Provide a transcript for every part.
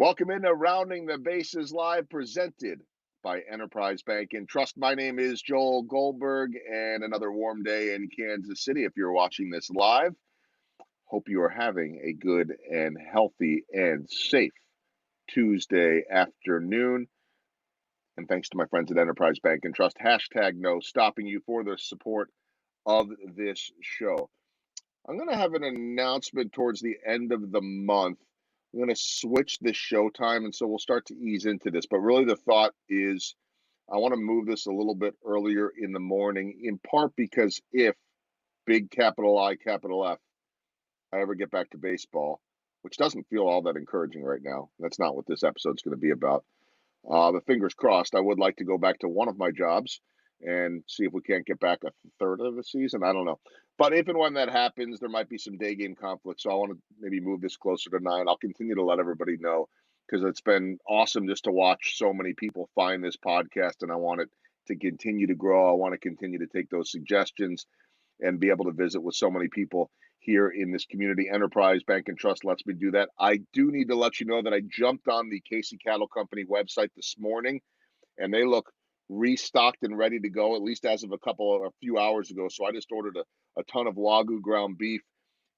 Welcome into Rounding the Bases Live, presented by Enterprise Bank and Trust. My name is Joel Goldberg, and another warm day in Kansas City. If you're watching this live, hope you are having a good and healthy and safe Tuesday afternoon. And thanks to my friends at Enterprise Bank and Trust, hashtag no stopping you for the support of this show. I'm going to have an announcement towards the end of the month. I'm going to switch this show time, and so we'll start to ease into this. But really the thought is I want to move this a little bit earlier in the morning, in part because if, big capital I, capital F, I ever get back to baseball, which doesn't feel all that encouraging right now. That's not what this episode's going to be about. But fingers crossed, I would like to go back to one of my jobs and see if we can't get back a third of the season. I don't know. But if and when that happens, there might be some day game conflict. So I want to maybe move this closer to 9. I'll continue to let everybody know because it's been awesome just to watch so many people find this podcast, and I want it to continue to grow. I want to continue to take those suggestions and be able to visit with so many people here in this community. Enterprise Bank and Trust lets me do that. I do need to let you know that I jumped on the Casey Cattle Company website this morning, and they look restocked and ready to go, at least as of a few hours ago. So I just ordered a ton of Wagyu ground beef,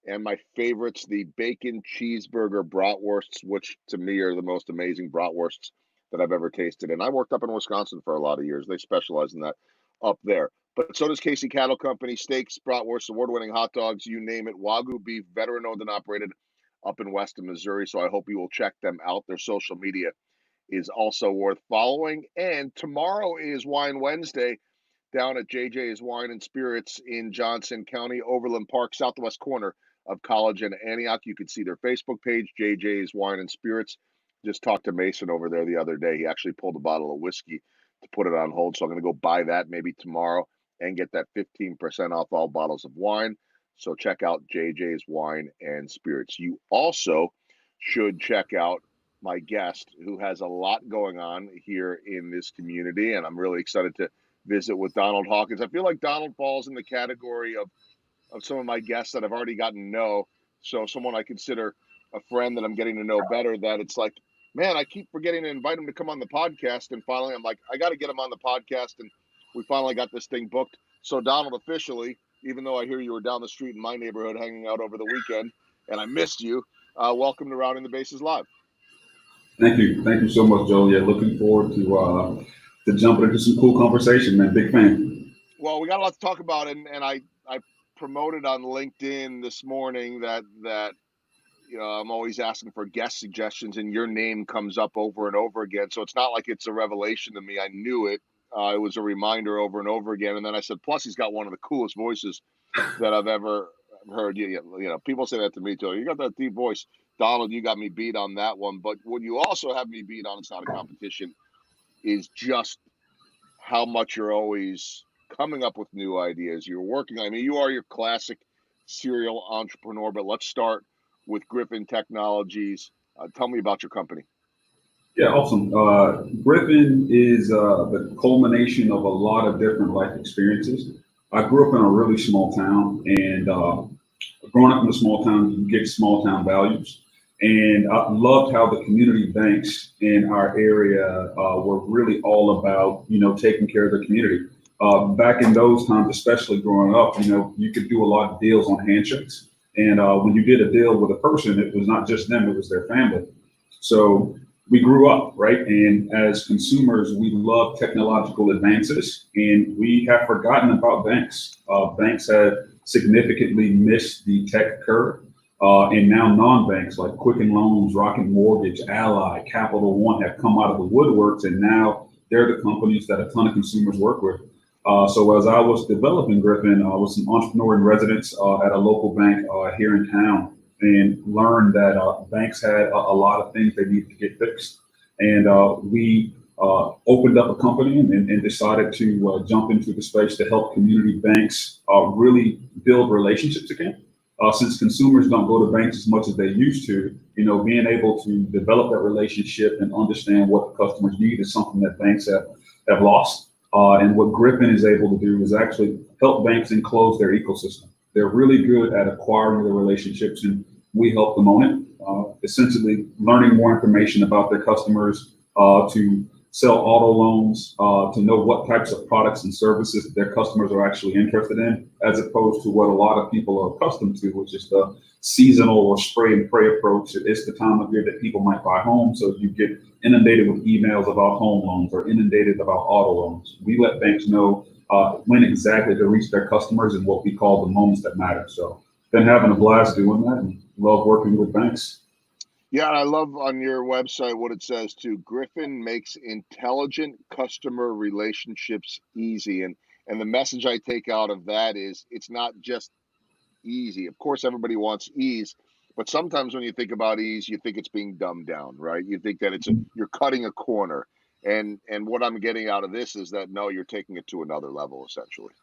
and my favorites, the bacon cheeseburger bratwursts, which to me are the most amazing bratwursts that I've ever tasted. And I worked up in Wisconsin for a lot of years. They specialize in that up there. But so does Casey Cattle Company, steaks, bratwursts, award-winning hot dogs, you name it. Wagyu beef, veteran-owned and operated up in Weston, Missouri. So I hope you will check them out. Their social media is also worth following. And tomorrow is Wine Wednesday down at JJ's Wine and Spirits in Johnson County, Overland Park, southwest corner of College and Antioch. You can see their Facebook page, JJ's Wine and Spirits. Just talked to Mason over there the other day. He actually pulled a bottle of whiskey to put it on hold. So I'm going to go buy that maybe tomorrow and get that 15% off all bottles of wine. So check out JJ's Wine and Spirits. You also should check out my guest, who has a lot going on here in this community, and I'm really excited to visit with Donald Hawkins. I feel like Donald falls in the category of some of my guests that I've already gotten to know. So someone I consider a friend that I'm getting to know better, that it's like, man, I keep forgetting to invite him to come on the podcast. And finally, I'm like, I got to get him on the podcast. And we finally got this thing booked. So Donald, officially, even though I hear you were down the street in my neighborhood hanging out over the weekend and I missed you, welcome to Rounding the Bases Live. Thank you. Thank you so much, Joel. Yeah, looking forward to jumping into some cool conversation, man. Big fan. Well, we got a lot to talk about, and I promoted on LinkedIn this morning that I'm always asking for guest suggestions, and your name comes up over and over again. So it's not like it's a revelation to me. I knew it. It was a reminder over and over again. And then I said, plus he's got one of the coolest voices that I've ever heard. People say that to me too. You got that deep voice. Donald, you got me beat on that one. But what you also have me beat on, it's not a competition, is just how much you're always coming up with new ideas. You're working. I mean, you are your classic serial entrepreneur, but let's start with Griffin Technologies. Tell me about your company. Yeah, awesome. Griffin is the culmination of a lot of different life experiences. I grew up in a really small town, and growing up in a small town, you get small town values. And I loved how the community banks in our area were really all about, taking care of the community. Back in those times, especially growing up, you could do a lot of deals on handshakes. And when you did a deal with a person, it was not just them, it was their family. So we grew up, right? And as consumers, we love technological advances, and we have forgotten about banks. Banks have significantly missed the tech curve. And now non-banks like Quicken Loans, Rocket Mortgage, Ally, Capital One have come out of the woodworks, and now they're the companies that a ton of consumers work with. So as I was developing Griffin, I was an entrepreneur in residence at a local bank here in town, and learned that banks had a lot of things they needed to get fixed. And we opened up a company and decided to jump into the space to help community banks really build relationships again. Since consumers don't go to banks as much as they used to, being able to develop that relationship and understand what the customers need is something that banks have lost. And what Griffin is able to do is actually help banks enclose their ecosystem. They're really good at acquiring the relationships, and we help them own it. essentially learning more information about their customers, to sell auto loans, to know what types of products and services their customers are actually interested in, as opposed to what a lot of people are accustomed to, which is the seasonal or spray and pray approach. It's the time of year that people might buy homes, so you get inundated with emails about home loans or inundated about auto loans. We let banks know when exactly to reach their customers and what we call the moments that matter. So been having a blast doing that and love working with banks. Yeah, and I love on your website what it says too. Griffin makes intelligent customer relationships easy. And the message I take out of that is it's not just easy. Of course, everybody wants ease, but sometimes when you think about ease, you think it's being dumbed down, right? You think that you're cutting a corner. And what I'm getting out of this is that no, you're taking it to another level essentially.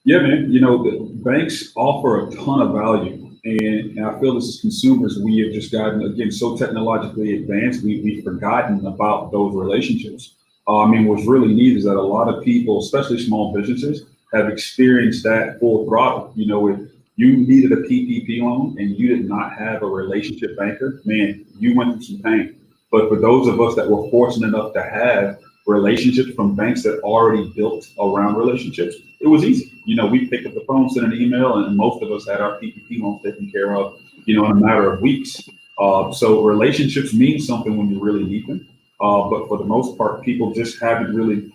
Yeah, man. The banks offer a ton of value. And I feel as consumers, we have just gotten, again, so technologically advanced, we've forgotten about those relationships. I mean, what's really neat is that a lot of people, especially small businesses, have experienced that full throttle. If you needed a PPP loan and you did not have a relationship banker, man, you went through some pain. But for those of us that were fortunate enough to have relationships from banks that already built around relationships, it was easy. We picked up the phone, sent an email, and most of us had our PPP loans taken care of, in a matter of weeks. So relationships mean something when you really need them. But for the most part, people just haven't really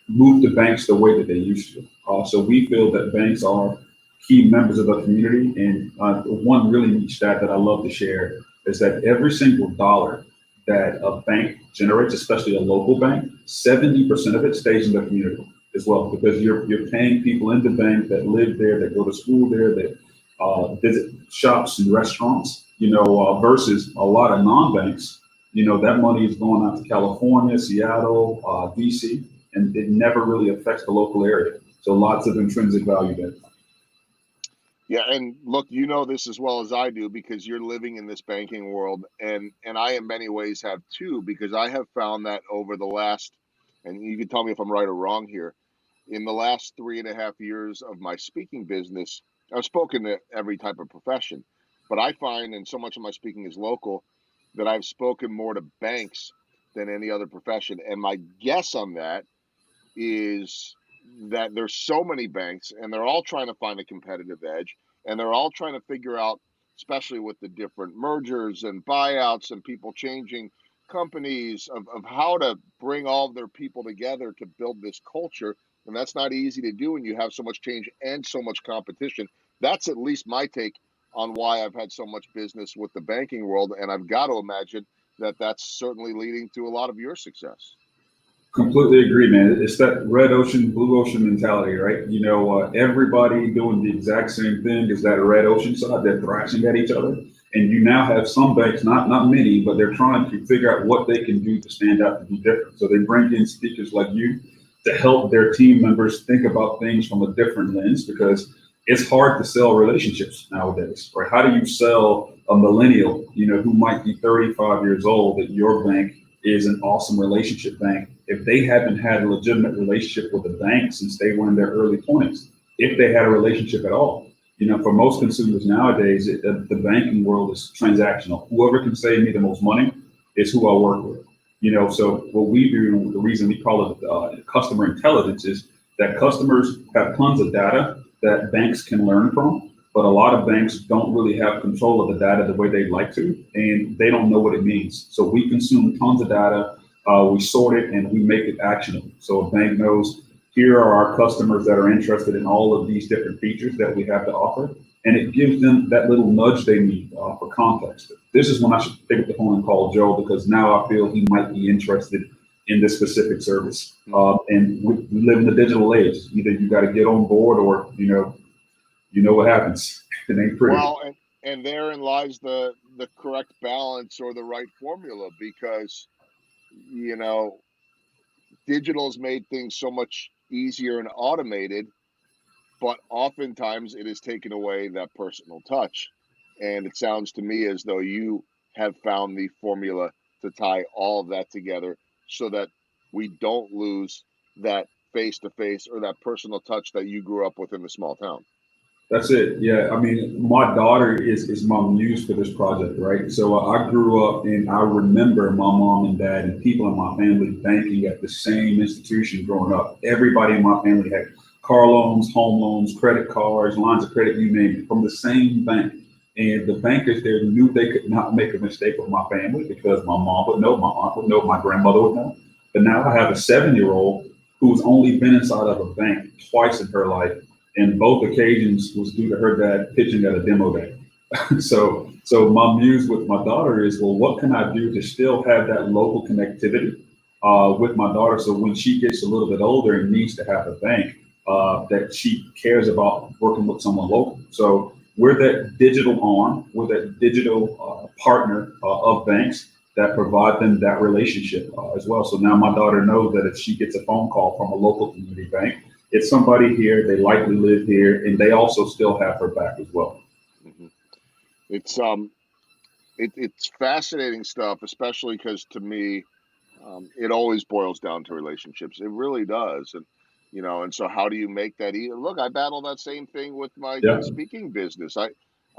moved the banks the way that they used to. So we feel that banks are key members of the community. And one really neat stat that I love to share is that every single dollar that a bank generates, especially a local bank, 70% of it stays in the community as well, because you're paying people in the bank that live there, that go to school there, that visit shops and restaurants, versus a lot of non-banks. That money is going out to California, Seattle, DC, and it never really affects the local area. So lots of intrinsic value there. Yeah, and look, you know this as well as I do because you're living in this banking world, and I in many ways have too, because I have found that over the last, and you can tell me if I'm right or wrong here, in the last 3.5 years of my speaking business, I've spoken to every type of profession, but I find, and so much of my speaking is local, that I've spoken more to banks than any other profession. And my guess on that is that there's so many banks and they're all trying to find a competitive edge and they're all trying to figure out, especially with the different mergers and buyouts and people changing companies, of how to bring all of their people together to build this culture. And that's not easy to do when you have so much change and so much competition. That's at least my take on why I've had so much business with the banking world, and I've got to imagine that that's certainly leading to a lot of your success. Completely agree, man. It's that red ocean, blue ocean mentality, right? Everybody doing the exact same thing as that red ocean side. They're thrashing at each other. And you now have some banks, not many, but they're trying to figure out what they can do to stand out to be different. So they bring in speakers like you to help their team members think about things from a different lens, because it's hard to sell relationships nowadays, right? How do you sell a millennial, who might be 35 years old, that your bank is an awesome relationship bank if they haven't had a legitimate relationship with a bank since they were in their early 20s, if they had a relationship at all? For most consumers nowadays, the banking world is transactional. Whoever can save me the most money is who I work with. So what we do, the reason we call it customer intelligence, is that customers have tons of data that banks can learn from, but a lot of banks don't really have control of the data the way they'd like to, and they don't know what it means. So we consume tons of data, we sort it, and we make it actionable. So a bank knows, here are our customers that are interested in all of these different features that we have to offer, and it gives them that little nudge they need for context. This is when I should pick up the phone and call Joe, because now I feel he might be interested in this specific service. And we live in the digital age. Either you got to get on board, or what happens. It ain't pretty. Well, and therein lies the correct balance or the right formula, because you know digital has made things so much easier and automated, but oftentimes it has taken away that personal touch. And it sounds to me as though you have found the formula to tie all of that together so that we don't lose that face to face or that personal touch that you grew up with in the small town. That's it. Yeah. I mean, my daughter is my muse for this project, right? So I grew up and I remember my mom and dad and people in my family banking at the same institution growing up. Everybody in my family had car loans, home loans, credit cards, lines of credit, you name it, from the same bank. And the bankers there knew they could not make a mistake with my family because my mom would know, my aunt would know, my grandmother would know. But now I have a 7-year-old who's only been inside of a bank twice in her life, and both occasions was due to her dad pitching at a demo day. So my muse with my daughter is, well, what can I do to still have that local connectivity with my daughter, so when she gets a little bit older and needs to have a bank, that she cares about working with someone local. So we're that digital arm, we're that digital partner of banks that provide them that relationship as well. So now my daughter knows that if she gets a phone call from a local community bank, it's somebody here, they likely live here, and they also still have her back as well. Hmm. It's it's fascinating stuff, especially because to me, it always boils down to relationships. It really does, and and so how do you make that easy? Look, I battle that same thing with my Yeah, speaking business.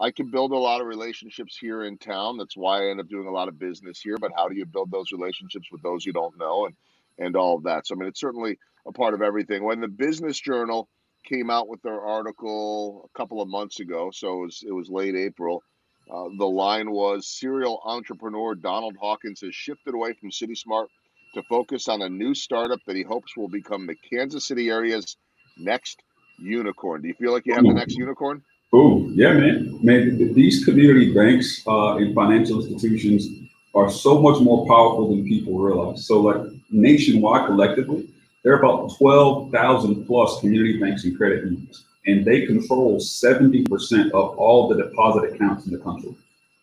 I can build a lot of relationships here in town. That's why I end up doing a lot of business here. But how do you build those relationships with those you don't know, and all of that? So I mean, it's certainly a part of everything. When the Business Journal came out with their article a couple of months ago, so it was late April. The line was serial entrepreneur Donald Hawkins has shifted away from City Smart to focus on a new startup that he hopes will become the Kansas City area's next unicorn. Do you feel like you have the next unicorn? boom. Yeah, man. Man, these community banks and financial institutions are so much more powerful than people realize. So, like nationwide, collectively, there are about 12,000 plus community banks and credit unions, and they control 70% of all the deposit accounts in the country.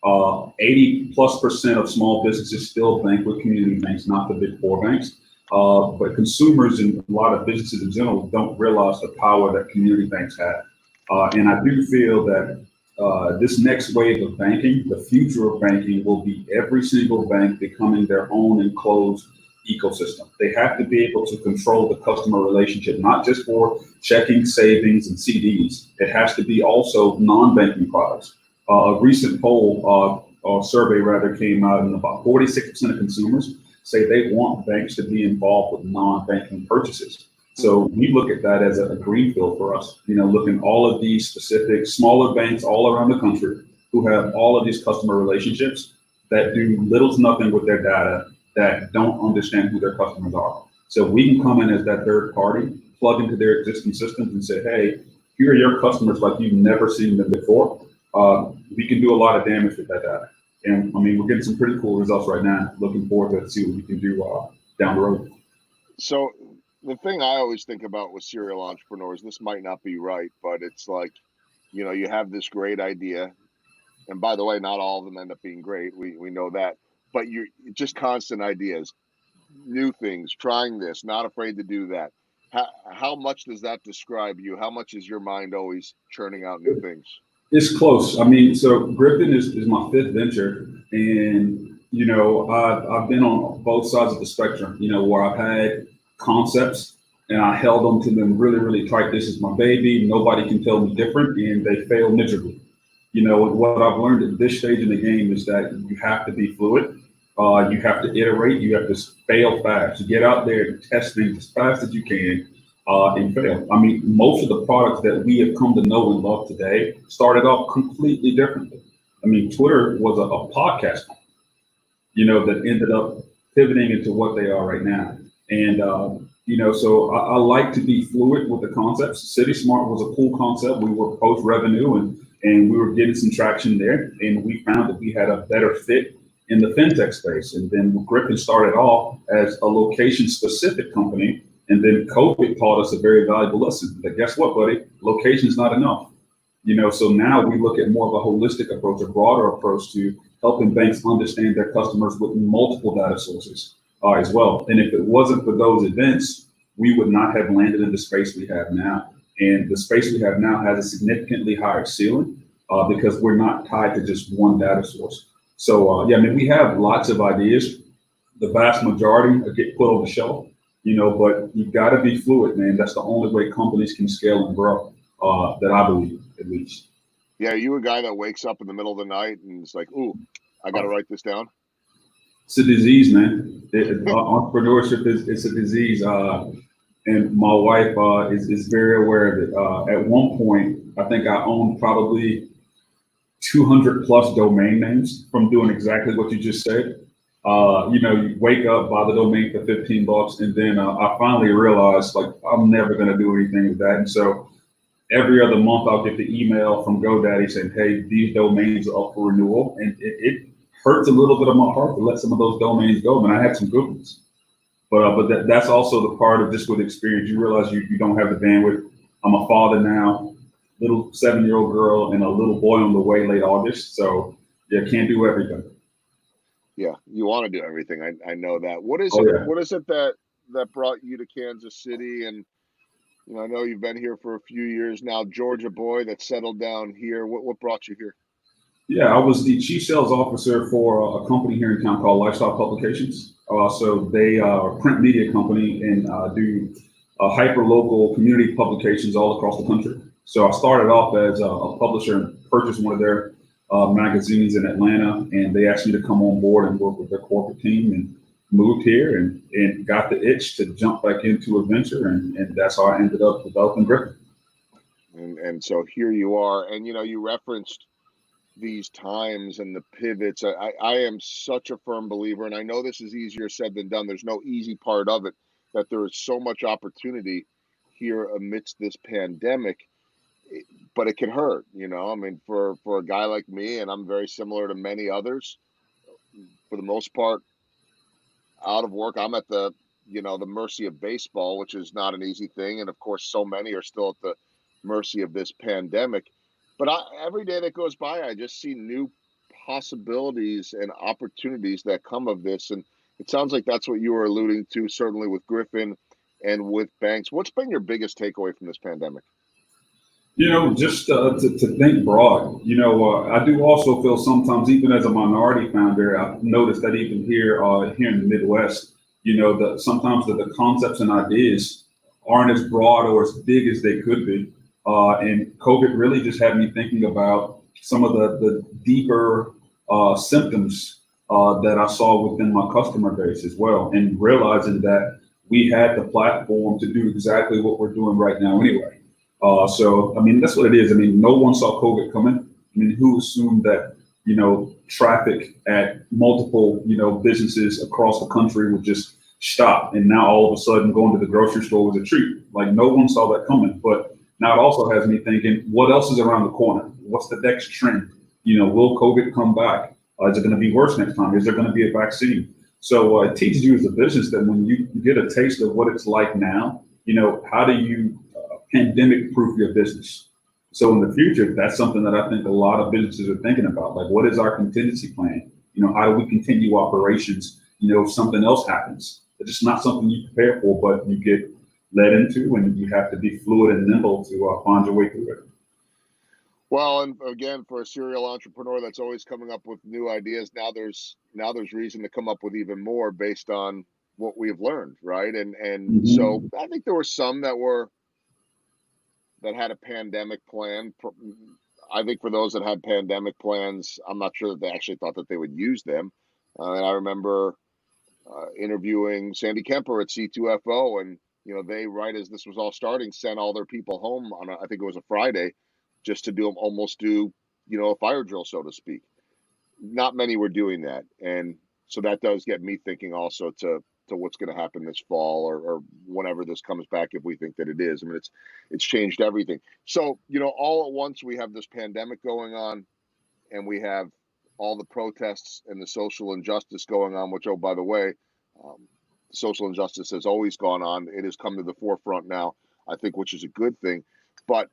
80 plus percent of small businesses still bank with community banks, not the big four banks. But consumers and a lot of businesses in general don't realize the power that community banks have. And I do feel that this next wave of banking, the future of banking, will be every single bank becoming their own enclosed ecosystem. They have to be able to control the customer relationship, not just for checking, savings, and CDs. It has to be also non-banking products. A recent poll, or survey rather, came out, and about 46% of consumers say they want banks to be involved with non-banking purchases. So we look at that as a greenfield for us, looking all of these specific smaller banks all around the country who have all of these customer relationships that do little to nothing with their data, that don't understand who their customers are. So we can come in as that third party, plug into their existing systems and say, hey, here are your customers like you've never seen them before. We can do a lot of damage with that data. And I mean, we're getting some pretty cool results right now. Looking forward to see what we can do down the road. So the thing I always think about with serial entrepreneurs, this might not be right, but it's like, you have this great idea. And by the way, not all of them end up being great. We know that. But you're just constant ideas, new things, trying this, not afraid to do that. How much does that describe you? How much is your mind always churning out new things? It's close. I mean, so Griffin is my fifth venture, and I've been on both sides of the spectrum. Where I've had concepts and I held on to them really, really tight. This is my baby. Nobody can tell me different, and they fail miserably. What I've learned at this stage in the game is that you have to be fluid. You have to iterate. You have to fail fast. You get out there and test things as fast as you can and fail. I mean, most of the products that we have come to know and love today started off completely differently. I mean, Twitter was a podcast, that ended up pivoting into what they are right now. And, so I like to be fluid with the concepts. City Smart was a cool concept. We were post revenue and we were getting some traction there. And we found that we had a better fit in the fintech space. And then Griffin started off as a location specific company. And then COVID taught us a very valuable lesson that guess what, buddy? Location is not enough. So now we look at more of a holistic approach, a broader approach to helping banks understand their customers with multiple data sources as well. And if it wasn't for those events, we would not have landed in the space we have now. And the space we have now has a significantly higher ceiling because we're not tied to just one data source. So I mean, we have lots of ideas. The vast majority get put on the shelf, but you've got to be fluid, man. That's the only way companies can scale and grow, that I believe. at least. Yeah, are you a guy that wakes up in the middle of the night and is like, "Ooh, I got to write this down"? It's a disease, man. Entrepreneurship is it's a disease. And my wife is very aware of it. At one point, I think I owned probably 200 plus domain names from doing exactly what you just said. You wake up, buy the domain for $15, and then I finally realized like I'm never going to do anything with that. And so every other month, I'll get the email from GoDaddy saying, "Hey, these domains are up for renewal," and it hurts a little bit of my heart to let some of those domains go. And I had some good ones. But that's also the part of just with experience. You realize you don't have the bandwidth. I'm a father now, little 7-year-old girl and a little boy on the way late August. So yeah, can't do everything. Yeah, you want to do everything. I know that. What is Oh it? yeah. What is it that brought you to Kansas City? And I know you've been here for a few years now. Georgia boy that settled down here. What brought you here? Yeah, I was the chief sales officer for a company here in town called Lifestyle Publications. So they are a print media company and do hyper local community publications all across the country. So I started off as a publisher and purchased one of their magazines in Atlanta, and they asked me to come on board and work with their corporate team, and moved here and got the itch to jump back into a venture, and that's how I ended up developing Griffin. And so here you are. And you referenced these times and the pivots. I am such a firm believer, and I know this is easier said than done. There's no easy part of it, that there is so much opportunity here amidst this pandemic, but it can hurt. I mean, for a guy like me, and I'm very similar to many others, for the most part, out of work. I'm at the mercy of baseball, which is not an easy thing. And of course, so many are still at the mercy of this pandemic. But every day that goes by, I just see new possibilities and opportunities that come of this. And it sounds like that's what you were alluding to, certainly with Griffin and with Banks. What's been your biggest takeaway from this pandemic? Just to think broad. I do also feel sometimes, even as a minority founder, I've noticed that even here in the Midwest, that sometimes the concepts and ideas aren't as broad or as big as they could be. And COVID really just had me thinking about some of the deeper symptoms that I saw within my customer base as well, and realizing that we had the platform to do exactly what we're doing right now anyway. So, I mean, that's what it is. I mean, no one saw COVID coming. I mean, who assumed that, traffic at multiple, businesses across the country would just stop. And now all of a sudden going to the grocery store was a treat. Like no one saw that coming. But now it also has me thinking, what else is around the corner? What's the next trend? Will COVID come back? Is it going to be worse next time? Is there going to be a vaccine? So it teaches you as a business that when you get a taste of what it's like now, how do you pandemic proof your business? So in the future, that's something that I think a lot of businesses are thinking about. Like, what is our contingency plan? How do we continue operations? If something else happens, it's just not something you prepare for, but you get led into, and you have to be fluid and nimble to find your way through it. Well, and again, for a serial entrepreneur that's always coming up with new ideas, now there's reason to come up with even more based on what we've learned, right? And so Mm-hmm. I think there were some that had a pandemic plan. I think for those that had pandemic plans, I'm not sure that they actually thought that they would use them. And I remember interviewing Sandy Kemper at C2FO, and they, right as this was all starting, sent all their people home on I think it was a Friday, just to almost do a fire drill, so to speak. Not many were doing that, and so that does get me thinking also to what's going to happen this fall, or whenever this comes back, if we think that it is. I mean, it's changed everything. So all at once we have this pandemic going on, and we have all the protests and the social injustice going on, which, oh, by the way, um, social injustice has always gone on. It has come to the forefront now, I think, which is a good thing. But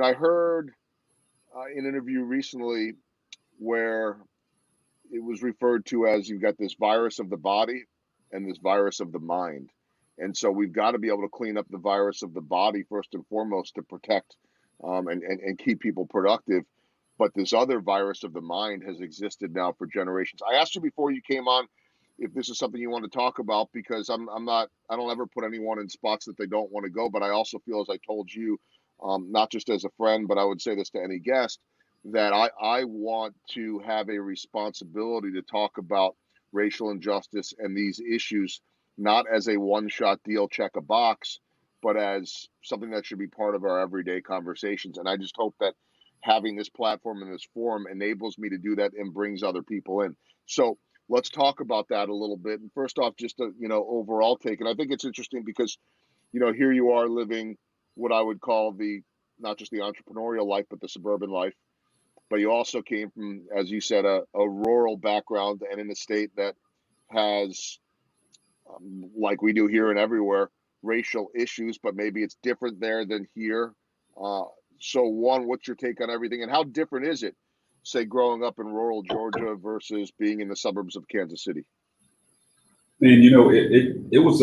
I heard an interview recently where it was referred to as, you've got this virus of the body and this virus of the mind. And so we've got to be able to clean up the virus of the body first and foremost, to protect and keep people productive. But this other virus of the mind has existed now for generations. I asked you before you came on if this is something you want to talk about, because I don't ever put anyone in spots that they don't want to go. But I also feel, as I told you, not just as a friend, but I would say this to any guest, that I want to have a responsibility to talk about racial injustice and these issues, not as a one shot deal, check a box, but as something that should be part of our everyday conversations. And I just hope that having this platform and this forum enables me to do that and brings other people in. So let's talk about that a little bit. And first off, just a overall take. And I think it's interesting because here you are living what I would call the not just the entrepreneurial life, but the suburban life. But you also came from, as you said, a rural background and in a state that has, like we do here and everywhere, racial issues, but maybe it's different there than here. Uh, so, one, what's your take on everything, and how different is it, say, growing up in rural Georgia versus being in the suburbs of Kansas City? And it was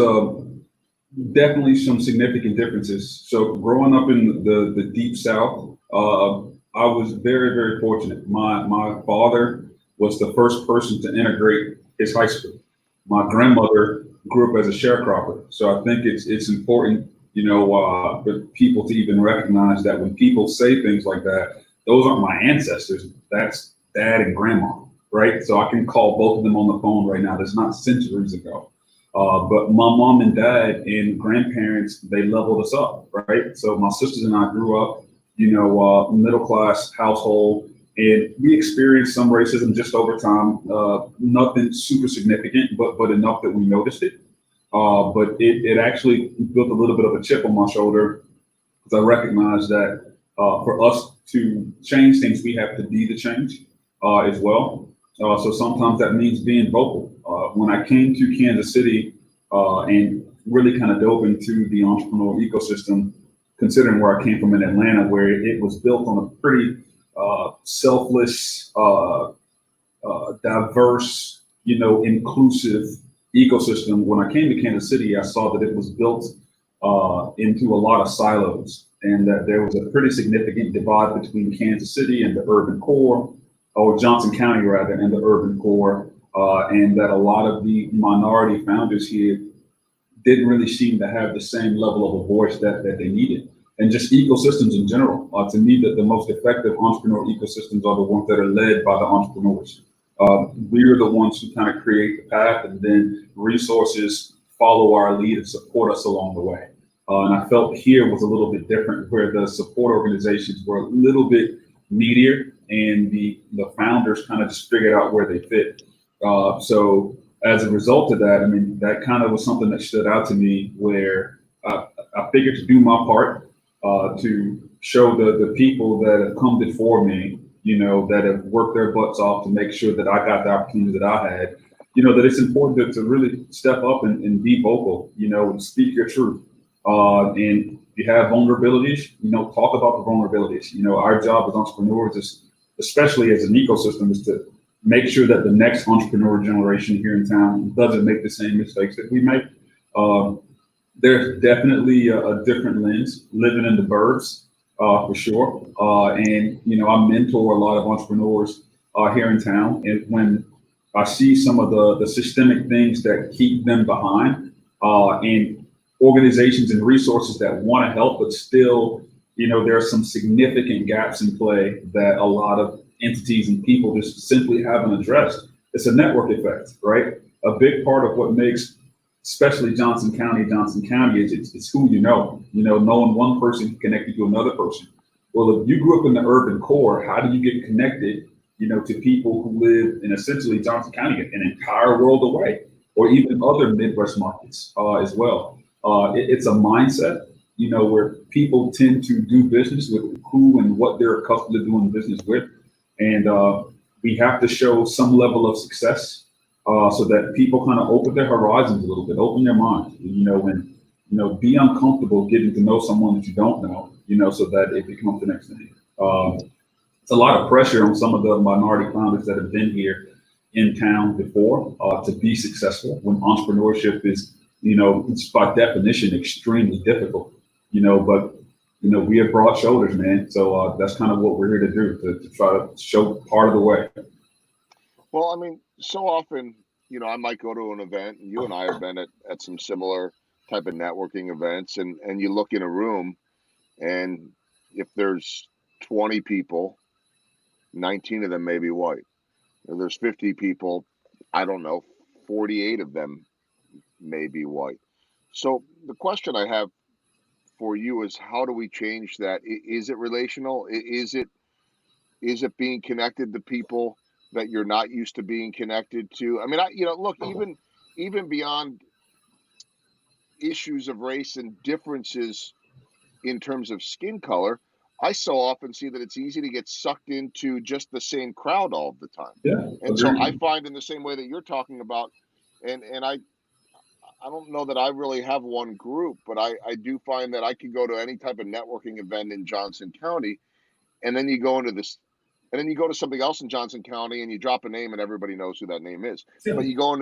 definitely some significant differences. So growing up in the deep South, I was very, very fortunate. My father was the first person to integrate his high school. My grandmother grew up as a sharecropper, so I think it's important, for people to even recognize that when people say things like that, those aren't my ancestors. That's dad and grandma, right? So I can call both of them on the phone right now. That's not centuries ago. But my mom and dad and grandparents, they leveled us up, right? So my sisters and I grew up, middle class household, and we experienced some racism just over time. Nothing super significant, but enough that we noticed it. But it actually built a little bit of a chip on my shoulder because I recognize that for us to change things, we have to be the change as well. So sometimes that means being vocal. When I came to Kansas City and really kind of dove into the entrepreneurial ecosystem, considering where I came from in Atlanta, where it was built on a pretty selfless, diverse, inclusive ecosystem. When I came to Kansas City, I saw that it was built into a lot of silos, and that there was a pretty significant divide between Kansas City and the urban core, or Johnson County rather, and the urban core, and that a lot of the minority founders here didn't really seem to have the same level of a voice that they needed. And just ecosystems in general. To me, the most effective entrepreneur ecosystems are the ones that are led by the entrepreneurs. We're the ones who kind of create the path, and then resources follow our lead and support us along the way. And I felt here was a little bit different, where the support organizations were a little bit meatier, and the founders kind of just figured out where they fit. So as a result of that, I mean, that kind of was something that stood out to me, where I figured to do my part to show the people that have come before me, that have worked their butts off to make sure that I got the opportunity that I had, that it's important to really step up and be vocal, and speak your truth. And if you have vulnerabilities, talk about the vulnerabilities. Our job as entrepreneurs is, especially as an ecosystem, is to make sure that the next entrepreneur generation here in town doesn't make the same mistakes that we make. There's definitely a different lens living in the burbs, for sure. And, I mentor a lot of entrepreneurs here in town. And when I see some of the systemic things that keep them behind, and organizations and resources that want to help, but still, there are some significant gaps in play that a lot of entities and people just simply haven't addressed. It's a network effect, right? A big part of what makes especially Johnson County is it's who knowing one person can connect you to another person. Well, if you grew up in the urban core, how do you get connected, to people who live in essentially Johnson County, an entire world away, or even other Midwest markets as well? It's a mindset, where people tend to do business with who and what they're accustomed to doing business with. And we have to show some level of success so that people kind of open their horizons a little bit, open their minds, and be uncomfortable getting to know someone that you don't know, so that it becomes the next thing. It's a lot of pressure on some of the minority founders that have been here in town before to be successful, when entrepreneurship is, it's by definition extremely difficult, but we have broad shoulders, man. So that's kind of what we're here to do, to try to show part of the way. Well, I mean, so often, I might go to an event, and you and I have been at some similar type of networking events, and you look in a room, and if there's 20 people, 19 of them may be white. If there's 50 people, I don't know, 48 of them may be white. So the question I have for you is, how do we change that? Is it relational? Is it being connected to people that you're not used to being connected to? I mean, look, even beyond issues of race and differences in terms of skin color, I so often see that it's easy to get sucked into just the same crowd all the time. Yeah, And so I agreed. find, in the same way that you're talking about, and I don't know that I really have one group, but I do find that I could go to any type of networking event in Johnson County, and then you go into this, and then you go to something else in Johnson County, and you drop a name, and everybody knows who that name is. Yeah, But you go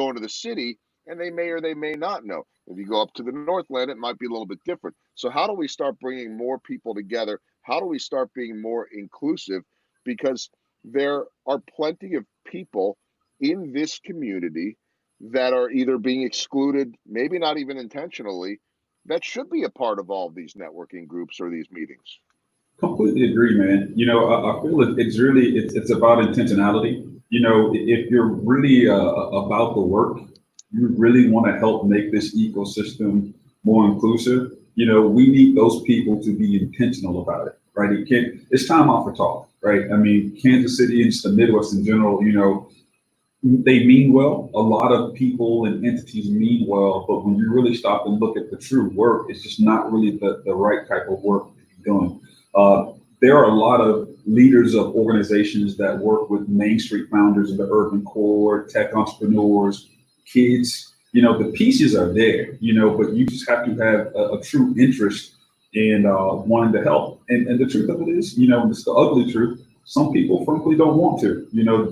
into the city, and they may or they may not know. If you go up to the Northland, it might be a little bit different. So how do we start bringing more people together? How do we start being more inclusive? Because there are plenty of people in this community that are either being excluded, maybe not even intentionally, that should be a part of all of these networking groups or these meetings. completely agree, man. I feel it's really it's about intentionality. If you're really about the work, you really want to help make this ecosystem more inclusive. We need those people to be intentional about it, right? It's time out for talk, right? I mean, Kansas City and just the Midwest in general, they mean well. A lot of people and entities mean well, but when you really stop and look at the true work, it's just not really the right type of work to be doing. Uh, there are a lot of leaders of organizations that work with Main Street founders in the urban core, tech entrepreneurs, kids. The pieces are there, but you just have to have a true interest in wanting to help. And the truth of it is, it's the ugly truth. Some people frankly don't want to.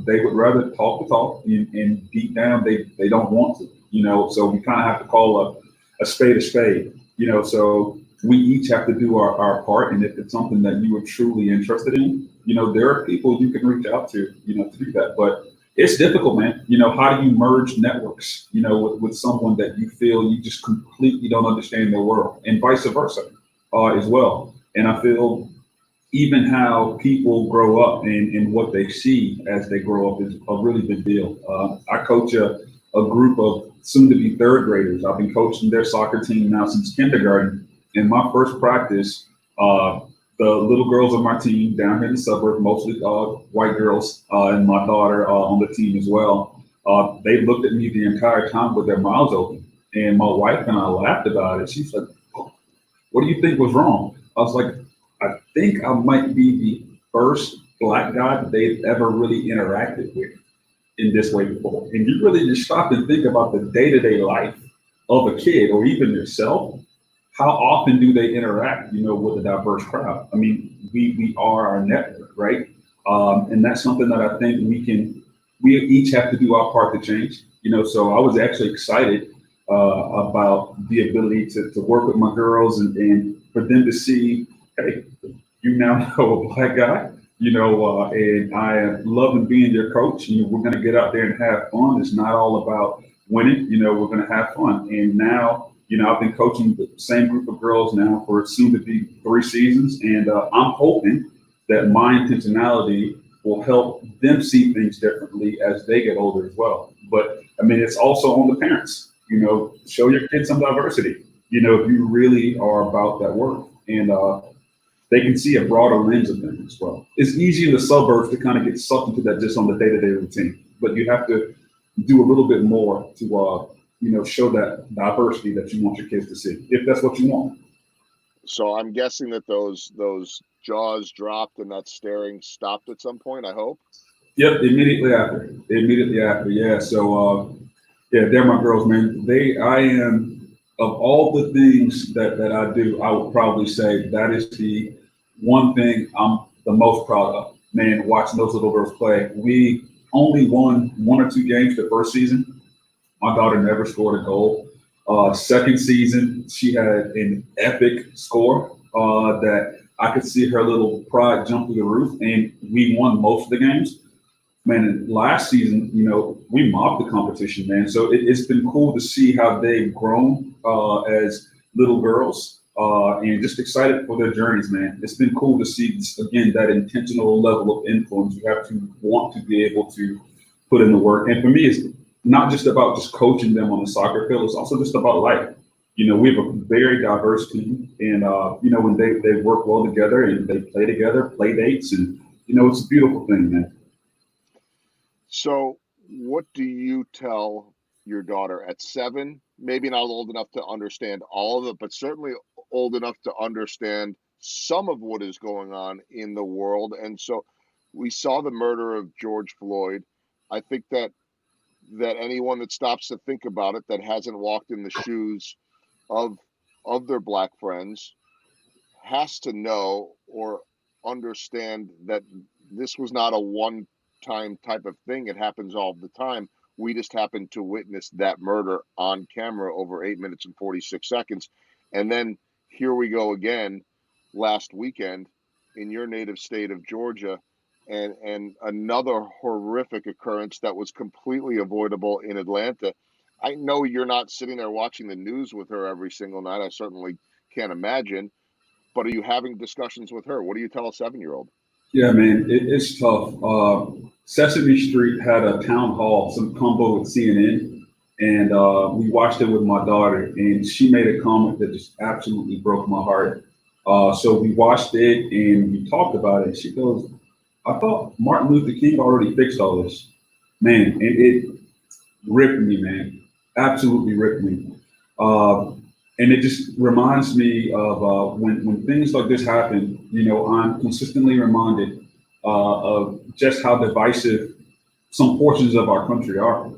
They would rather talk the talk, and deep down they don't want to. So we kind of have to call a spade a spade. So we each have to do our part. And if it's something that you are truly interested in, there are people you can reach out to do that. But it's difficult, man. How do you merge networks, with someone that you feel you just completely don't understand their world, and vice versa, as well. And I feel even how people grow up and what they see as they grow up is a really big deal. I coach a group of soon to be third graders. I've been coaching their soccer team now since kindergarten. In my first practice, the little girls on my team down here in the suburb, mostly white girls, and my daughter on the team as well, they looked at me the entire time with their mouths open. And my wife and I laughed about it. She's like, "What do you think was wrong?" I was like, "I think I might be the first Black guy that they've ever really interacted with in this way before." And you really just stop and think about the day-to-day life of a kid or even yourself. How often do they interact, with a diverse crowd? I mean, we are our network, right? And that's something that I think we each have to do our part to change. So I was actually excited about the ability to work with my girls and for them to see, hey, you now know a Black guy, and I am loving being your coach. We're going to get out there and have fun. It's not all about winning. We're going to have fun. And now, I've been coaching the same group of girls now for soon to be 3 seasons. And I'm hoping that my intentionality will help them see things differently as they get older as well. But I mean, it's also on the parents, show your kids some diversity, if you really are about that work. And they can see a broader lens of things as well. It's easy in the suburbs to kind of get sucked into that just on the day-to-day routine, but you have to do a little bit more to, show that diversity that you want your kids to see, if that's what you want. So I'm guessing that those jaws dropped and that staring stopped at some point, I hope. Yep, immediately after. Immediately after, yeah. So, yeah, they're my girls, man. I am, of all the things that I do, I would probably say that is the one thing I'm the most proud of. Man, watching those little girls play. We only won 1 or 2 games the first season. My daughter never scored a goal. Second season, she had an epic score that I could see her little pride jump through the roof, and we won most of the games. Man, and last season, we mobbed the competition, man. So it's been cool to see how they've grown as little girls. and just excited for their journeys, man. It's been cool to see, again, that intentional level of influence. You have to want to be able to put in the work. And for me, it's not just about just coaching them on the soccer field. It's also just about life. We have a very diverse team, and when they work well together and they play together, play dates, and it's a beautiful thing, man. So, what do you tell your daughter at 7? Maybe not old enough to understand all of it, but certainly old enough to understand some of what is going on in the world. And so, we saw the murder of George Floyd. I think that anyone that stops to think about it, that hasn't walked in the shoes of their black friends, has to know or understand that this was not a one time type of thing. It happens all the time. We just happened to witness that murder on camera over 8 minutes and 46 seconds. And then here we go again last weekend in your native state of Georgia, and another horrific occurrence that was completely avoidable in Atlanta. I know you're not sitting there watching the news with her every single night. I certainly can't imagine. But are you having discussions with her? What do you tell a 7-year-old? Yeah, man, it's tough. Sesame Street had a town hall, some combo with CNN, and we watched it with my daughter, and she made a comment that just absolutely broke my heart. So we watched it and we talked about it. She goes, "I thought Martin Luther King already fixed all this." Man, it ripped me, man. Absolutely ripped me. Uh, and it just reminds me of when things like this happen. I'm consistently reminded of just how divisive some portions of our country are.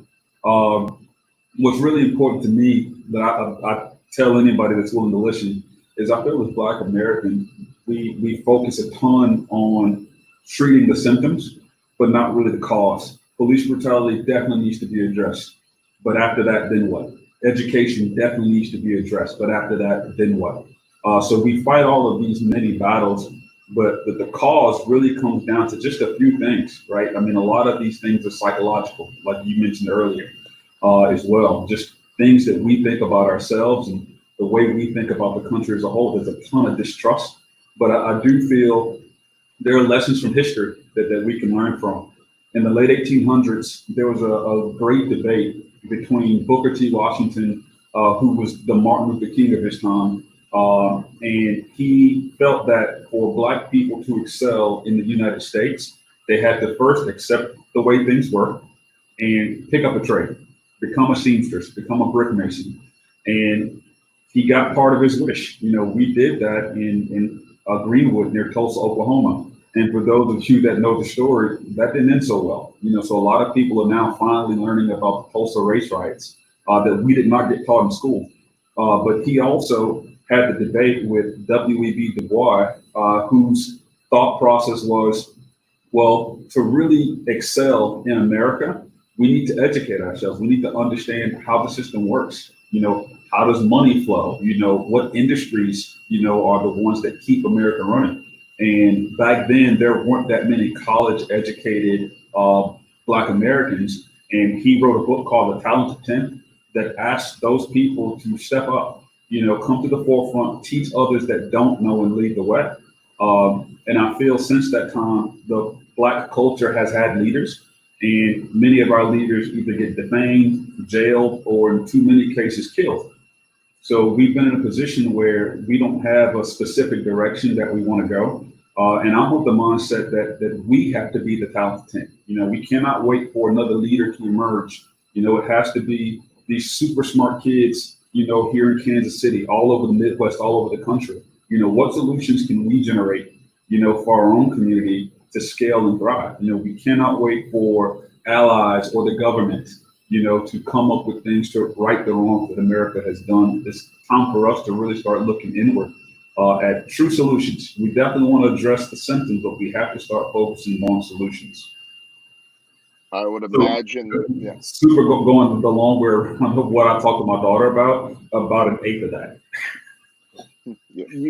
What's really important to me that I tell anybody that's willing to listen is I feel as Black Americans, we focus a ton on treating the symptoms, but not really the cause. Police brutality definitely needs to be addressed. But after that, then what? Education definitely needs to be addressed. But after that, then what? So we fight all of these many battles, but the cause really comes down to just a few things, right? I mean, a lot of these things are psychological, like you mentioned earlier, as well. Just things that we think about ourselves and the way we think about the country as a whole. There's a ton of distrust, but I do feel there are lessons from history that we can learn from. In the late 1800s, there was a great debate between Booker T. Washington, who was the Martin Luther King of his time, and he felt that for Black people to excel in the United States, they had to first accept the way things were and pick up a trade, become a seamstress, become a brick mason. And he got part of his wish. We did that in Greenwood near Tulsa, Oklahoma. And for those of you that know the story, that didn't end so well. So a lot of people are now finally learning about the Tulsa race riots that we did not get taught in school. But he also had the debate with W.E.B. Du Bois, whose thought process was, well, to really excel in America, we need to educate ourselves. We need to understand how the system works. How does money flow? What industries, are the ones that keep America running? And back then, there weren't that many college educated Black Americans. And he wrote a book called The Talented 10 that asked those people to step up, come to the forefront, teach others that don't know, and lead the way. And I feel since that time, the Black culture has had leaders, and many of our leaders either get defamed, jailed, or in too many cases killed. So we've been in a position where we don't have a specific direction that we want to go. And I'm of the mindset that we have to be the talented 10. We cannot wait for another leader to emerge. It has to be these super smart kids, here in Kansas City, all over the Midwest, all over the country. What solutions can we generate, for our own community to scale and thrive? We cannot wait for allies or the government, to come up with things to right the wrongs that America has done. It's time for us to really start looking inward at true solutions. We definitely want to address the symptoms, but we have to start focusing on solutions. I would So, imagine, yeah. super going the long way around of what I talked to my daughter about an eighth of that.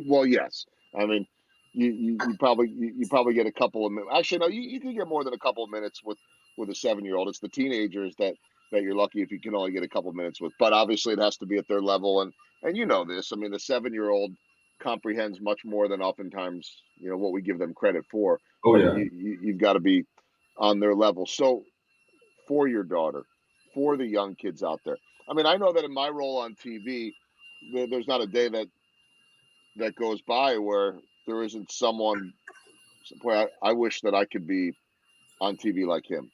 Well, yes. I mean, you probably get a couple of minutes. Actually, no, you can get more than a couple of minutes with a 7-year-old. It's the teenagers that you're lucky if you can only get a couple of minutes with. But obviously, it has to be at their level. And you know this. I mean, the 7-year-old comprehends much more than oftentimes what we give them credit for. Oh But yeah. you've got to be on their level. So for your daughter, for the young kids out there, I mean, I know that in my role on TV, there's not a day that goes by where there isn't someone. Boy, I wish that I could be on TV like him.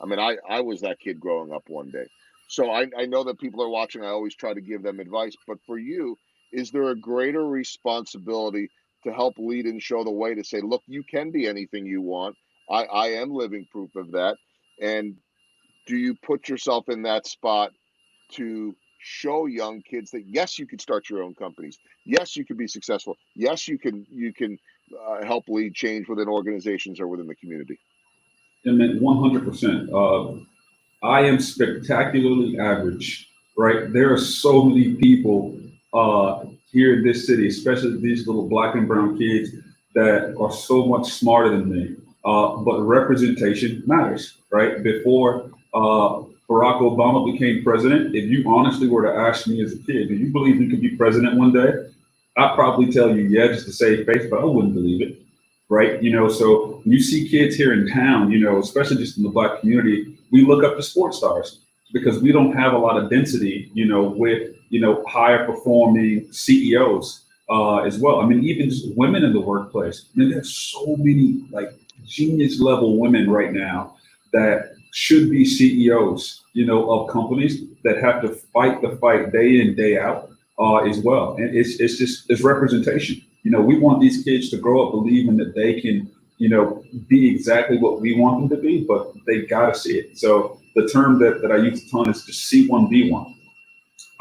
I mean, I was that kid growing up one day. So I know that people are watching. I always try to give them advice. But for you, is there a greater responsibility to help lead and show the way to say, look, you can be anything you want? I am living proof of that. And do you put yourself in that spot to show young kids that yes, you could start your own companies. Yes, you can be successful. Yes, you can help lead change within organizations or within the community. I mean, 100%. I am spectacularly average, right? There are so many people here in this city, especially these little black and brown kids that are so much smarter than me. But representation matters, right? Before Barack Obama became president, if you honestly were to ask me as a kid, do you believe you could be president one day? I'd probably tell you, yeah, just to save face, but I wouldn't believe it, right? So when you see kids here in town, especially just in the black community, we look up to sports stars because we don't have a lot of density, with higher performing CEOs as well. I mean, even just women in the workplace. I mean, there's so many like genius level women right now that should be CEOs, of companies that have to fight the fight day in day out as well. And it's representation. We want these kids to grow up believing that they can, be exactly what we want them to be, but they got to see it. So the term that I use a ton is just see one, be one.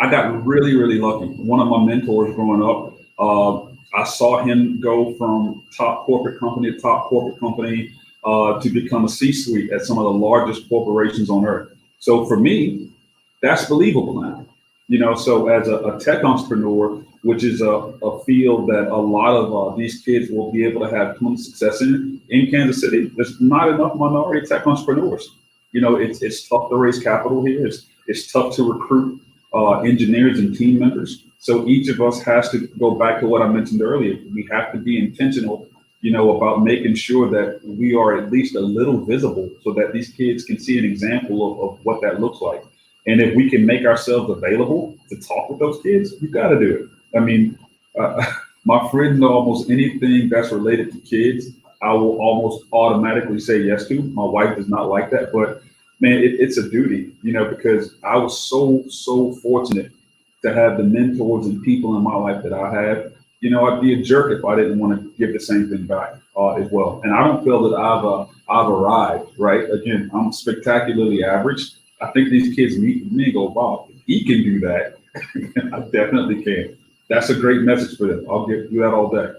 I got really, really lucky. One of my mentors growing up, I saw him go from top corporate company to top corporate company to become a C-suite at some of the largest corporations on earth. So for me, that's believable now. So as a tech entrepreneur, which is a field that a lot of these kids will be able to have success in Kansas City, there's not enough minority tech entrepreneurs. It's tough to raise capital here. It's tough to recruit engineers and team members. So each of us has to go back to what I mentioned earlier. We have to be intentional, about making sure that we are at least a little visible so that these kids can see an example of what that looks like. And if we can make ourselves available to talk with those kids, you got to do it. I mean, my friend, almost anything that's related to kids, I will almost automatically say yes to. My wife does not like that, but man, it's a duty, because I was so fortunate to have the mentors and people in my life that I have. I'd be a jerk if I didn't want to give the same thing back as well. And I don't feel that I've arrived, right? Again, I'm spectacularly average. I think these kids meet me and go, wow, he can do that. I definitely can. That's a great message for them. I'll do that all day.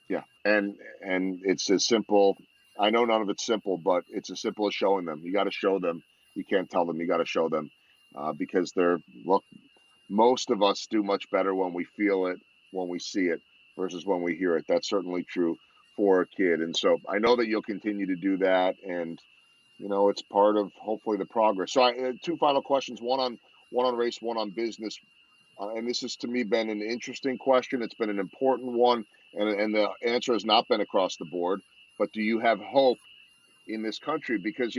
Yeah, and it's as simple. I know none of it's simple, but it's as simple as showing them. You got to show them. You can't tell them. You got to show them because they're look. Most of us do much better when we feel it, when we see it, versus when we hear it. That's certainly true for a kid, and so I know that you'll continue to do that, and it's part of hopefully the progress. So, two final questions: one on race, one on business. And this has to me been an interesting question. It's been an important one, and the answer has not been across the board. But do you have hope in this country? Because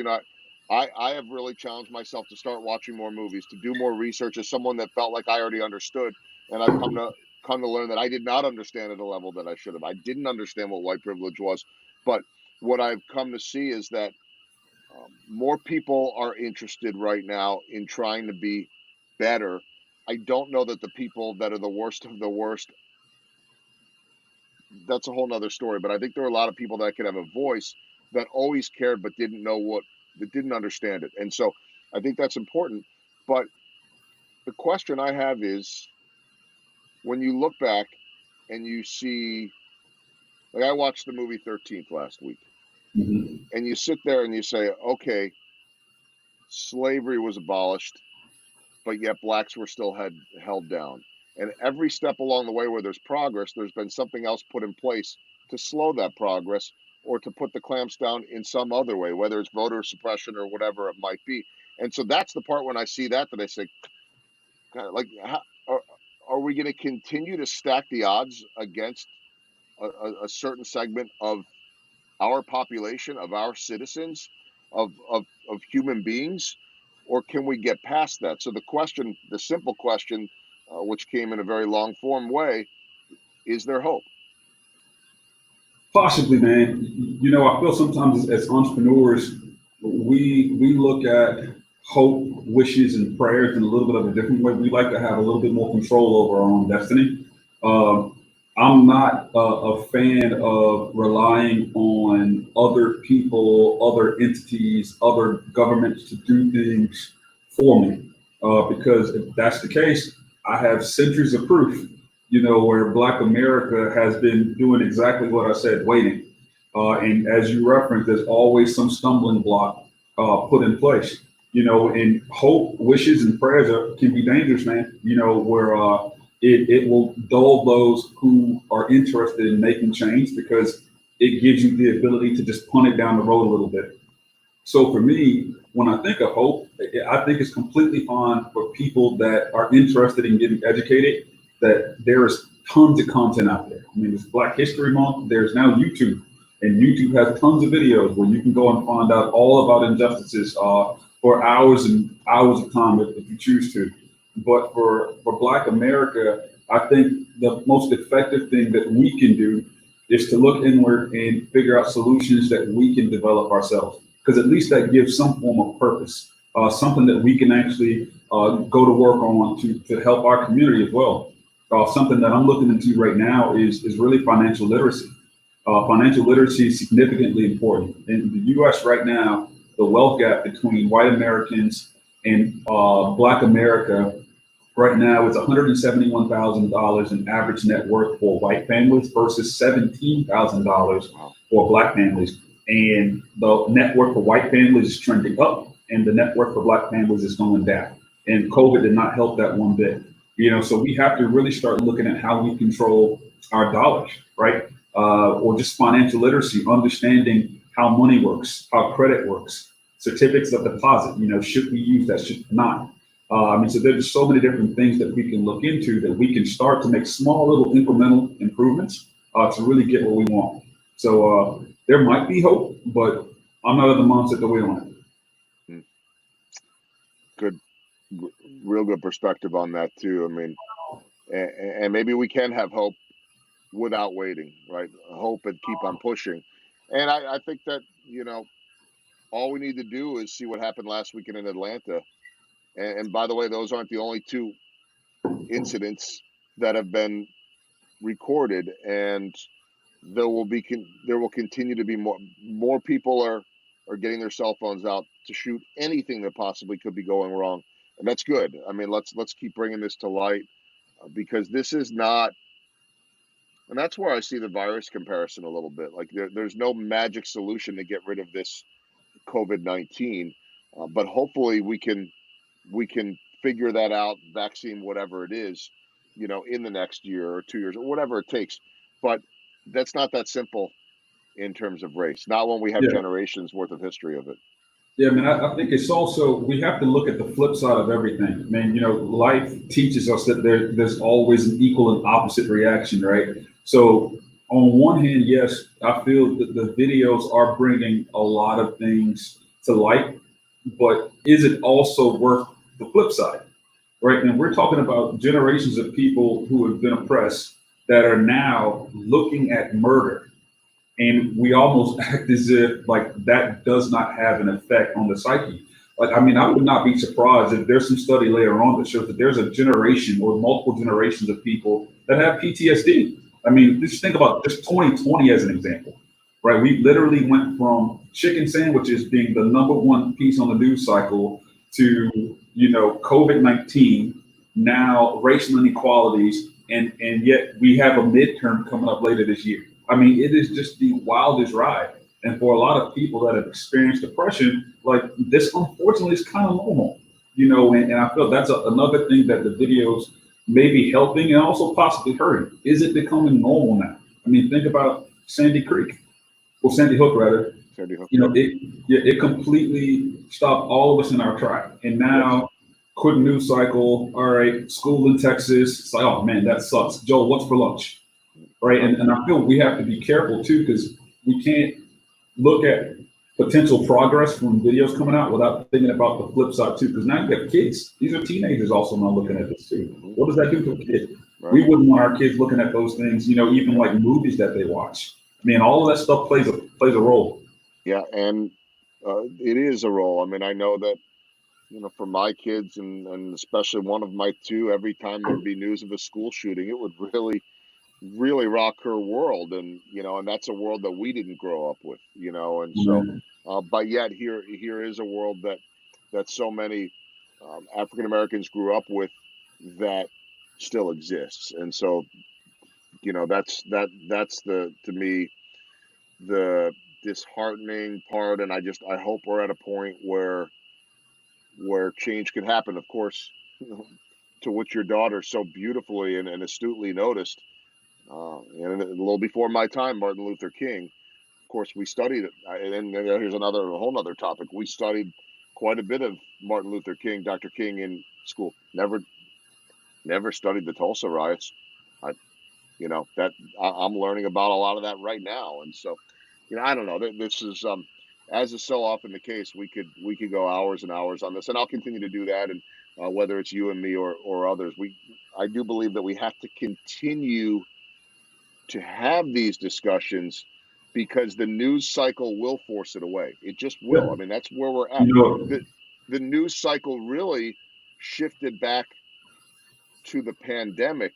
I have really challenged myself to start watching more movies, to do more research as someone that felt like I already understood, and I've come to learn that I did not understand at a level that I should have. I didn't understand what white privilege was, but what I've come to see is that more people are interested right now in trying to be better. I don't know that the people that are the worst of the worst, that's a whole nother story. But I think there are a lot of people that could have a voice that always cared but that didn't understand it. And so I think that's important. But the question I have is when you look back and you see, like I watched the movie 13th last week, Mhm. and you sit there and you say, okay, slavery was abolished, but yet blacks were still held down. And every step along the way where there's progress, there's been something else put in place to slow that progress or to put the clamps down in some other way, whether it's voter suppression or whatever it might be. And so that's the part when I see that I say, God, like, are we going to continue to stack the odds against a certain segment of our population, of our citizens, of human beings, or can we get past that? So the question, the simple question, which came in a very long form way, is there hope? Possibly, man. You know, I feel sometimes as entrepreneurs, we look at hope, wishes, and prayers in a little bit of a different way. We like to have a little bit more control over our own destiny. I'm not a fan of relying on other people, other entities, other governments to do things for me. Because if that's the case, I have centuries of proof, you know, where Black America has been doing exactly what I said, waiting. And as you referenced, there's always some stumbling block put in place, you know, and hope, wishes, and prayers can be dangerous, man, you know, where it will dull those who are interested in making change because it gives you the ability to just punt it down the road a little bit. So for me, when I think of hope, I think it's completely fine for people that are interested in getting educated, that there is tons of content out there. I mean, it's Black History Month. There's now YouTube, and YouTube has tons of videos where you can go and find out all about injustices for hours and hours of time if you choose to. But for Black America, I think the most effective thing that we can do is to look inward and figure out solutions that we can develop ourselves. Because at least that gives some form of purpose, something that we can actually go to work on to help our community as well. Something that I'm looking into right now is really financial literacy. Financial literacy is significantly important. In the US right now, the wealth gap between white Americans and Black America right now is $171,000 in average net worth for white families versus $17,000 for Black families. And the net worth for white families is trending up, and the net worth for Black families is going down. And COVID did not help that one bit. You know, so we have to really start looking at how we control our dollars, right? Or just financial literacy, understanding how money works, how credit works, certificates of deposit. You know, should we use that? Should not? I mean, so there's so many different things that we can look into that we can start to make small little incremental improvements to really get what we want. So there might be hope, but I'm not of the mindset that we don't have. Good, real good perspective on that too. I mean, and maybe we can have hope without waiting, right? Hope and keep on pushing. And I think that, you know, all we need to do is see what happened last weekend in Atlanta. And by the way, those aren't the only two incidents that have been recorded, and there will continue to be more people are getting their cell phones out to shoot anything that possibly could be going wrong, and that's good. I mean, let's keep bringing this to light because this is not, and that's where I see the virus comparison a little bit. Like there's no magic solution to get rid of this COVID-19, but hopefully we can figure that out, vaccine, whatever it is, you know, in the next year or 2 years or whatever it takes. But that's not that simple in terms of race, not when we have Yeah. generations worth of history of it. Yeah, I mean, I think it's also, we have to look at the flip side of everything. I mean, you know, life teaches us that there's always an equal and opposite reaction, right? So on one hand, yes, I feel that the videos are bringing a lot of things to light, but is it also worth the flip side, right? And we're talking about generations of people who have been oppressed that are now looking at murder. And we almost act as if like that does not have an effect on the psyche. Like, I mean, I would not be surprised if there's some study later on that shows that there's a generation or multiple generations of people that have PTSD. I mean, just think about just 2020 as an example, right? We literally went from chicken sandwiches being the #1 piece on the news cycle to, you know, COVID-19, now racial inequalities, and yet we have a midterm coming up later this year. I mean, it is just the wildest ride. And for a lot of people that have experienced depression, like this, unfortunately, is kind of normal, you know, and I feel that's another thing that the videos may be helping and also possibly hurting. Is it becoming normal now? I mean, think about Sandy Creek, or Sandy Hook, rather. Sandy Hook. You know, it completely stopped all of us in our track. And now quick news cycle. All right, school in Texas. It's like, oh man, that sucks. Joe, what's for lunch? Right. And I feel we have to be careful too, because we can't look at potential progress from videos coming out without thinking about the flip side too. Because now you have kids. These are teenagers also now looking at this too. What does that do to a kid? Right. We wouldn't want our kids looking at those things, even like movies that they watch. I mean, all of that stuff plays a role. Yeah, and it is a role. I mean, I know that, for my kids and especially one of my two, every time there would be news of a school shooting, it would really, really rock her world. And, and that's a world that we didn't grow up with, and so, but yet here is a world that so many African Americans grew up with that still exists. And so, that's to me, the disheartening part. And I hope we're at a point where change can happen. Of course, to which your daughter so beautifully and astutely noticed, and a little before my time, Martin Luther King. Of course, we studied it, and here's a whole other topic. We studied quite a bit of Martin Luther King, Dr. King, in school. Never studied the Tulsa riots. I'm learning about a lot of that right now, and so, I don't know. This is as is so often the case, we could go hours and hours on this, and I'll continue to do that. And whether it's you and me or others, I do believe that we have to continue to have these discussions because the news cycle will force it away. It just will. I mean, that's where we're at. The news cycle really shifted back to the pandemic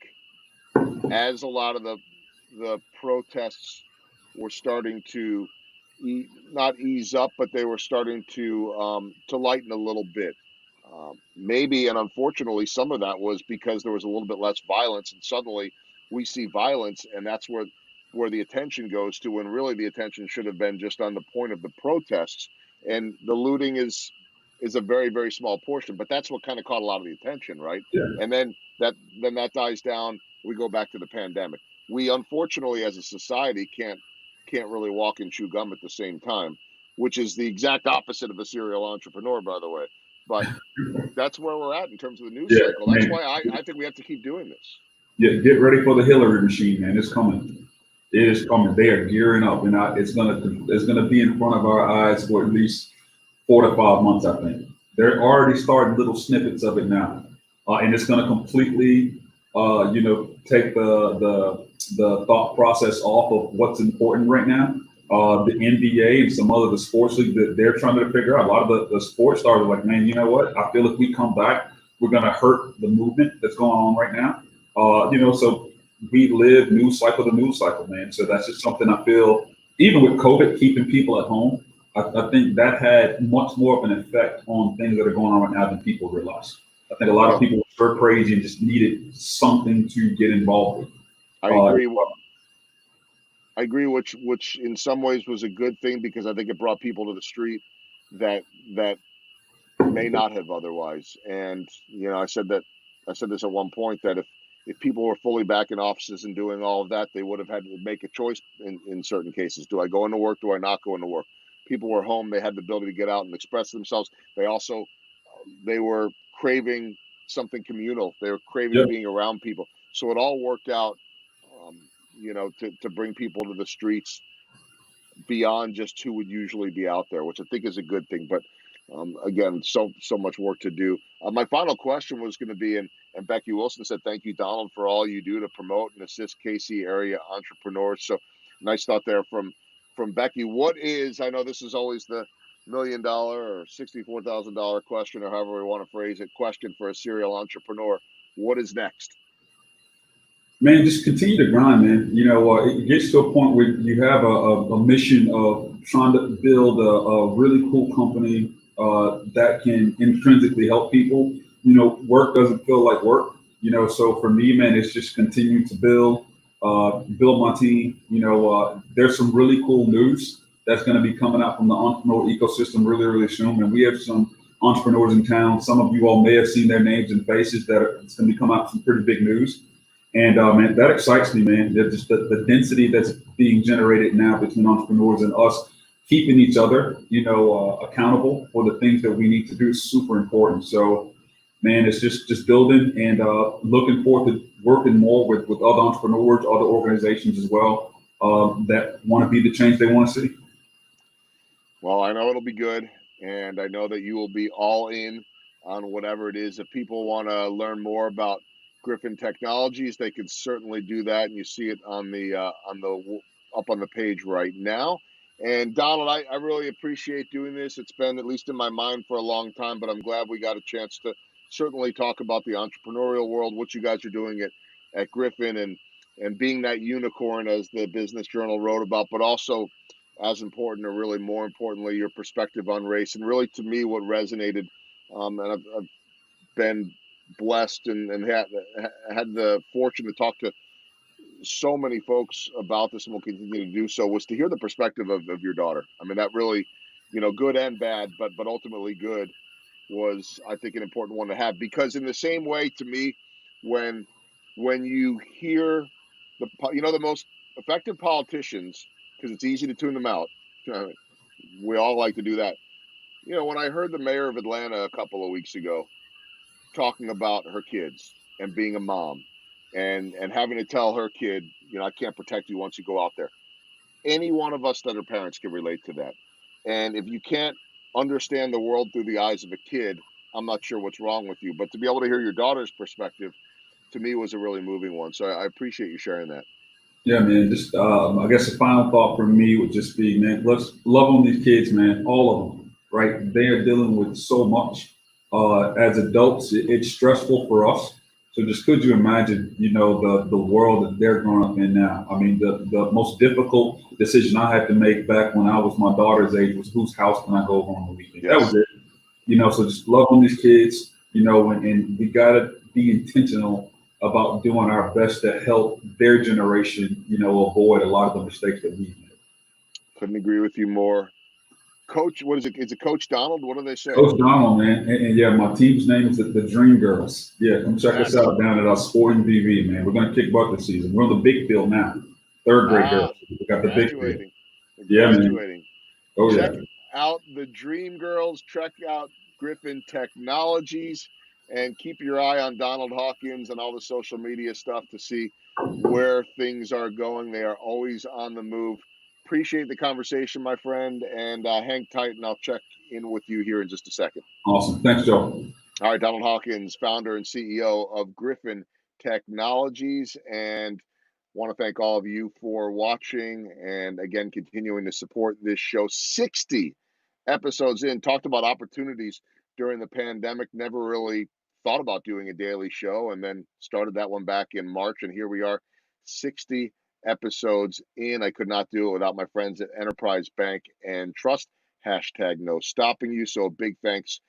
as a lot of the protests were starting to not ease up, but they were starting to lighten a little bit. Maybe, and unfortunately, some of that was because there was a little bit less violence, and suddenly we see violence, and that's where the attention goes to, when really the attention should have been just on the point of the protests. And the looting is a very, very small portion, but that's what kind of caught a lot of the attention, right? Yeah. And then that dies down. We go back to the pandemic. We unfortunately, as a society, can't really walk and chew gum at the same time, which is the exact opposite of a serial entrepreneur, by the way. But that's where we're at in terms of the news cycle. That's why I think we have to keep doing this. Yeah, get ready for the Hillary machine, man. It's coming. It is coming. They are gearing up, and it's gonna be in front of our eyes for at least 4 to 5 months. I think they're already starting little snippets of it now, and it's gonna completely, take the thought process off of what's important right now. The NBA and some other the sports league that they're trying to figure out. A lot of the sports stars are like, man, you know what? I feel if we come back, we're gonna hurt the movement that's going on right now. So we live news cycle to news cycle, man. So that's just something I feel, even with COVID keeping people at home, I think that had much more of an effect on things that are going on right now than people realize. I think a lot of people were crazy and just needed something to get involved with. I agree. I agree, which in some ways was a good thing, because I think it brought people to the street that may not have otherwise. And I said this at one point, that if people were fully back in offices and doing all of that, they would have had to make a choice in certain cases. Do I go into work? Do I not go into work? People were home. They had the ability to get out and express themselves. They were craving something communal. They were craving being around people. So it all worked out, to bring people to the streets beyond just who would usually be out there, which I think is a good thing. But again, so much work to do. My final question was going to be, and Becky Wilson said, thank you, Donald, for all you do to promote and assist KC area entrepreneurs. So nice thought there from Becky. What is, I know this is always the $1 million or $64,000 question, or however we want to phrase it, question for a serial entrepreneur. What is next? Man, just continue to grind, man. It gets to a point where you have a mission of trying to build a really cool company that can intrinsically help people. Work doesn't feel like work. So for me, man, it's just continue to build my team. There's some really cool news that's going to be coming out from the entrepreneur ecosystem really, really soon. And we have some entrepreneurs in town. Some of you all may have seen their names and faces it's going to be coming out some pretty big news. And man, that excites me, man. Just the density that's being generated now between entrepreneurs and us keeping each other, accountable for the things that we need to do is super important. So man, it's just building and looking forward to working more with other entrepreneurs, other organizations as well that want to be the change they want to see. Well, I know it'll be good, and I know that you will be all in on whatever it is. If people want to learn more about Griffin Technologies, they can certainly do that, and you see it up on the page right now. And Donald, I really appreciate doing this. It's been at least in my mind for a long time, but I'm glad we got a chance to certainly talk about the entrepreneurial world, what you guys are doing at Griffin, and being that unicorn as the Business Journal wrote about, but also as important, or really more importantly, your perspective on race. And really, to me, what resonated, and I've been blessed and had the fortune to talk to so many folks about this, and will continue to do so, was to hear the perspective of your daughter. I mean, that really, good and bad, but ultimately good, was, I think, an important one to have. Because in the same way, to me, when you hear the most effective politicians, because it's easy to tune them out, we all like to do that. When I heard the mayor of Atlanta a couple of weeks ago talking about her kids and being a mom, and having to tell her kid, I can't protect you once you go out there. Any one of us that are parents can relate to that. And if you can't understand the world through the eyes of a kid, I'm not sure what's wrong with you. But to be able to hear your daughter's perspective, to me, was a really moving one. So I appreciate you sharing that. Yeah, man. Just I guess a final thought for me would just be, man, let's love on these kids, man. All of them, right? They are dealing with so much. As adults, it's stressful for us. So just could you imagine, the world that they're growing up in now? I mean, the most difficult decision I had to make back when I was my daughter's age was whose house can I go over on the weekend? That was Yes. it. So just love on these kids, and we gotta be intentional about doing our best to help their generation, avoid a lot of the mistakes that we've made. Couldn't agree with you more. Coach, what is it? Is it Coach Donald? What do they say? Coach Donald, man, and yeah, my team's name is the Dream Girls. Yeah, come check us Yes. out down at our Sporting BV, man. We're gonna kick butt this season. We're on the big field now, third grade girls. Ah, We they're got the big field. graduating. They're Yeah, man. graduating. Oh Check yeah. out the Dream Girls. Check out Griffin Technologies, and keep your eye on Donald Hawkins and all the social media stuff to see where things are going. They are always on the move. Appreciate the conversation, my friend, and hang tight, and I'll check in with you here in just a second. Awesome. Thanks, Joe. All right, Donald Hawkins, founder and CEO of Griffin Technologies, and want to thank all of you for watching, and again, continuing to support this show. 60 episodes in, talked about opportunities during the pandemic, never really thought about doing a daily show, and then started that one back in March, and here we are, 60 episodes in. I could not do it without my friends at Enterprise Bank and Trust. Hashtag no stopping you. So a big thanks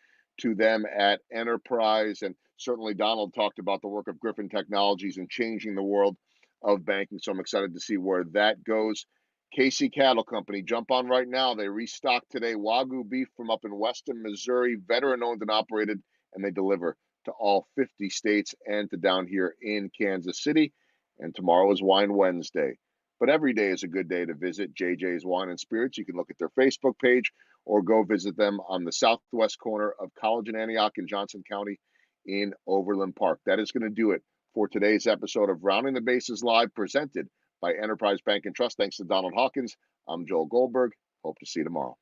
to them at Enterprise. And certainly Donald talked about the work of Griffin Technologies and changing the world of banking. So I'm excited to see where that goes. Casey Cattle Company, jump on right now. They restocked today Wagyu beef from up in Weston, Missouri, veteran owned and operated, and they deliver to all 50 states and to down here in Kansas City. And tomorrow is Wine Wednesday. But every day is a good day to visit JJ's Wine and Spirits. You can look at their Facebook page or go visit them on the southwest corner of College and Antioch in Johnson County in Overland Park. That is going to do it for today's episode of Rounding the Bases Live, presented by Enterprise Bank and Trust. Thanks to Donald Hawkins. I'm Joel Goldberg. Hope to see you tomorrow.